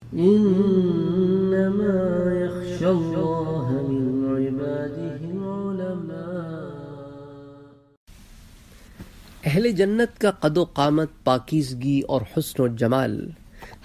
انما يخشى الله من عباده العلماء۔ اہل جنت کا قد و قامت، پاکیزگی اور حسن و جمال۔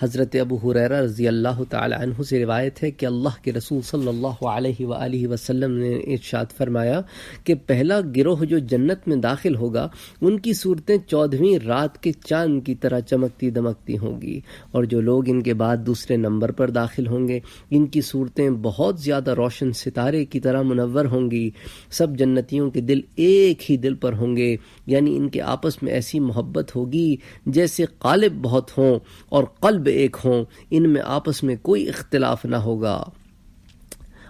حضرت ابو ہریرہ رضی اللہ تعالی عنہ سے روایت ہے کہ اللہ کے رسول صلی اللہ علیہ وآلہ وسلم نے ارشاد فرمایا کہ پہلا گروہ جو جنت میں داخل ہوگا ان کی صورتیں 14ویں رات کے چاند کی طرح چمکتی دمکتی ہوں گی، اور جو لوگ ان کے بعد دوسرے نمبر پر داخل ہوں گے ان کی صورتیں بہت زیادہ روشن ستارے کی طرح منور ہوں گی۔ سب جنتیوں کے دل ایک ہی دل پر ہوں گے، یعنی ان کے آپس میں ایسی محبت ہوگی جیسے قالب بہت ہوں اور قلب ایک ہوں، ان میں آپس میں کوئی اختلاف نہ ہوگا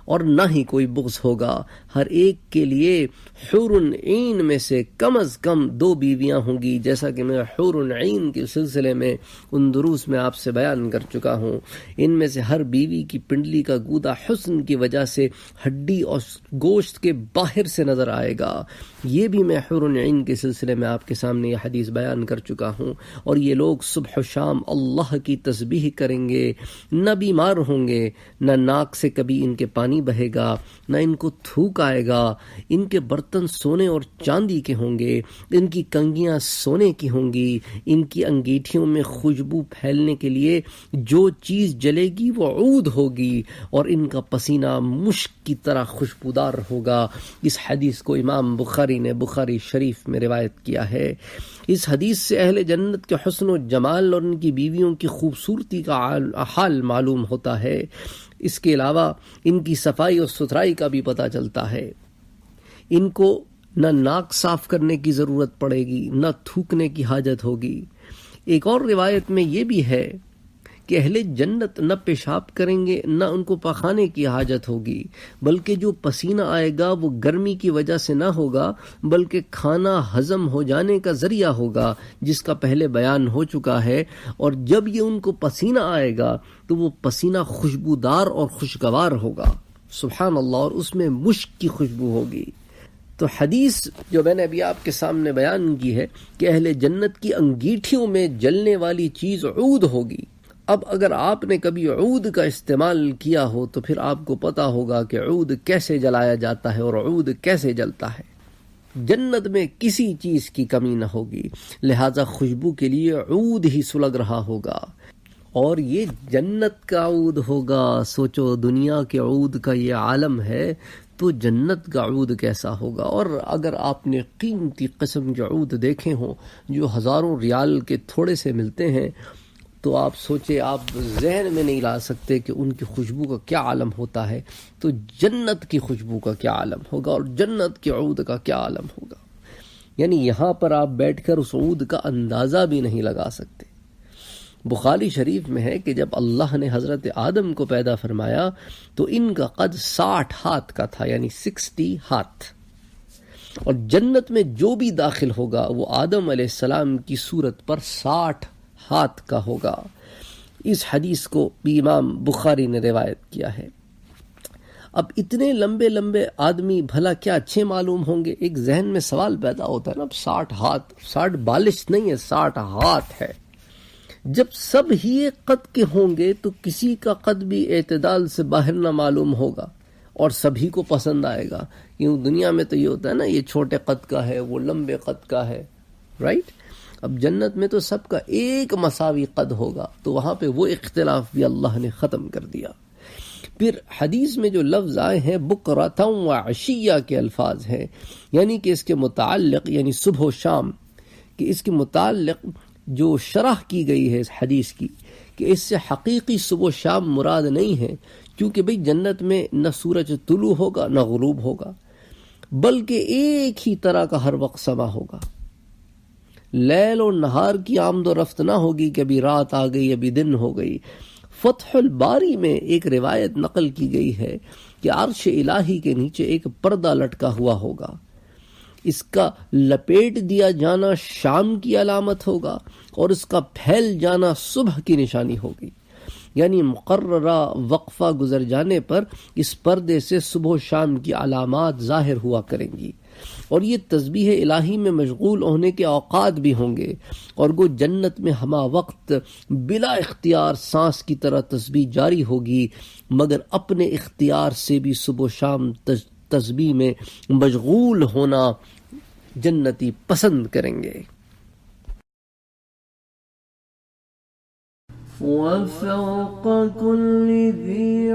اور نہ ہی کوئی بغض ہوگا۔ ہر ایک کے لیے حور عین میں سے کم از کم 2 بیویاں ہوں گی، جیسا کہ میں حور عین کے سلسلے میں ان دروس میں آپ سے بیان کر چکا ہوں۔ ان میں سے ہر بیوی کی پنڈلی کا گودا حسن کی وجہ سے ہڈی اور گوشت کے باہر سے نظر آئے گا۔ یہ بھی میں حور عین کے سلسلے میں آپ کے سامنے یہ حدیث بیان کر چکا ہوں۔ اور یہ لوگ صبح و شام اللہ کی تسبیح کریں گے، نہ بیمار ہوں گے، نہ ناک سے کبھی ان کے پانی بہے گا، نہ ان کو تھوک آئے گا۔ ان کے برتن سونے اور چاندی کے ہوں گے، ان کی کنگیاں سونے کی ہوں گی، ان کی انگیٹھیوں میں خوشبو پھیلنے کے لیے جو چیز جلے گی وہ عود ہوگی، اور ان کا پسینہ مشک کی طرح خوشبودار ہوگا۔ اس حدیث کو امام بخاری نے بخاری شریف میں روایت کیا ہے۔ اس حدیث سے اہل جنت کے حسن و جمال اور ان کی بیویوں کی خوبصورتی کا حال معلوم ہوتا ہے۔ اس کے علاوہ ان کی صفائی اور ستھرائی کا بھی پتہ چلتا ہے۔ ان کو نہ ناک صاف کرنے کی ضرورت پڑے گی، نہ تھوکنے کی حاجت ہوگی۔ ایک اور روایت میں یہ بھی ہے کہ اہل جنت نہ پیشاب کریں گے، نہ ان کو پخانے کی حاجت ہوگی، بلکہ جو پسینہ آئے گا وہ گرمی کی وجہ سے نہ ہوگا بلکہ کھانا ہضم ہو جانے کا ذریعہ ہوگا، جس کا پہلے بیان ہو چکا ہے۔ اور جب یہ ان کو پسینہ آئے گا تو وہ پسینہ خوشبودار اور خوشگوار ہوگا، سبحان اللہ، اور اس میں مشک کی خوشبو ہوگی۔ تو حدیث جو میں نے ابھی آپ کے سامنے بیان کی ہے کہ اہل جنت کی انگیٹھیوں میں جلنے والی چیز عود ہوگی۔ اب اگر آپ نے کبھی عود کا استعمال کیا ہو تو پھر آپ کو پتا ہوگا کہ عود کیسے جلایا جاتا ہے اور عود کیسے جلتا ہے۔ جنت میں کسی چیز کی کمی نہ ہوگی، لہذا خوشبو کے لیے عود ہی سلگ رہا ہوگا، اور یہ جنت کا عود ہوگا۔ سوچو، دنیا کے عود کا یہ عالم ہے تو جنت کا عود کیسا ہوگا۔ اور اگر آپ نے قیمتی قسم کے عود دیکھے ہوں جو ہزاروں ریال کے تھوڑے سے ملتے ہیں تو آپ سوچے، آپ ذہن میں نہیں لا سکتے کہ ان کی خوشبو کا کیا عالم ہوتا ہے، تو جنت کی خوشبو کا کیا عالم ہوگا اور جنت کے عود کا کیا عالم ہوگا۔ یعنی یہاں پر آپ بیٹھ کر اس عود کا اندازہ بھی نہیں لگا سکتے۔ بخاری شریف میں ہے کہ جب اللہ نے حضرت آدم کو پیدا فرمایا تو ان کا قد 60 ہاتھ کا تھا، یعنی 60 ہاتھ، اور جنت میں جو بھی داخل ہوگا وہ آدم علیہ السلام کی صورت پر 60 ہاتھ کا ہوگا۔ اس حدیث کو بھی امام بخاری نے روایت کیا ہے۔ اب اتنے لمبے لمبے آدمی بھلا کیا اچھے معلوم ہوں گے؟ ایک ذہن میں سوال پیدا ہوتا ہے نا، اب 60 ہاتھ، 60 بالش نہیں ہے، 60 ہاتھ ہے۔ جب سب ہی ایک قد کے ہوں گے تو کسی کا قد بھی اعتدال سے باہر نہ معلوم ہوگا اور سبھی کو پسند آئے گا۔ کیوں دنیا میں تو یہ ہوتا ہے نا، یہ چھوٹے قد کا ہے، وہ لمبے قد کا ہے، رائٹ؟ اب جنت میں تو سب کا ایک مساوی قد ہوگا، تو وہاں پہ وہ اختلاف بھی اللہ نے ختم کر دیا۔ پھر حدیث میں جو لفظ آئے ہیں بکرۃ و عشیہ کے الفاظ ہیں، یعنی کہ اس کے متعلق، یعنی صبح و شام، کہ اس کے متعلق جو شرح کی گئی ہے اس حدیث کی، کہ اس سے حقیقی صبح و شام مراد نہیں ہے، کیونکہ بھئی جنت میں نہ سورج طلوع ہوگا نہ غروب ہوگا، بلکہ ایک ہی طرح کا ہر وقت سما ہوگا۔ لیل و نہار کی آمد و رفت نہ ہوگی کہ ابھی رات آ گئی ابھی دن ہو گئی۔ فتح الباری میں ایک روایت نقل کی گئی ہے کہ عرش الہی کے نیچے ایک پردہ لٹکا ہوا ہوگا، اس کا لپیٹ دیا جانا شام کی علامت ہوگا اور اس کا پھیل جانا صبح کی نشانی ہوگی، یعنی مقررہ وقفہ گزر جانے پر اس پردے سے صبح و شام کی علامات ظاہر ہوا کریں گی۔ اور یہ تسبیح الہی میں مشغول ہونے کے اوقات بھی ہوں گے، اور وہ جنت میں ہمہ وقت بلا اختیار سانس کی طرح تسبیح جاری ہوگی، مگر اپنے اختیار سے بھی صبح و شام تسبیح میں مشغول ہونا جنتی پسند کریں گے۔ وفوق كل ذي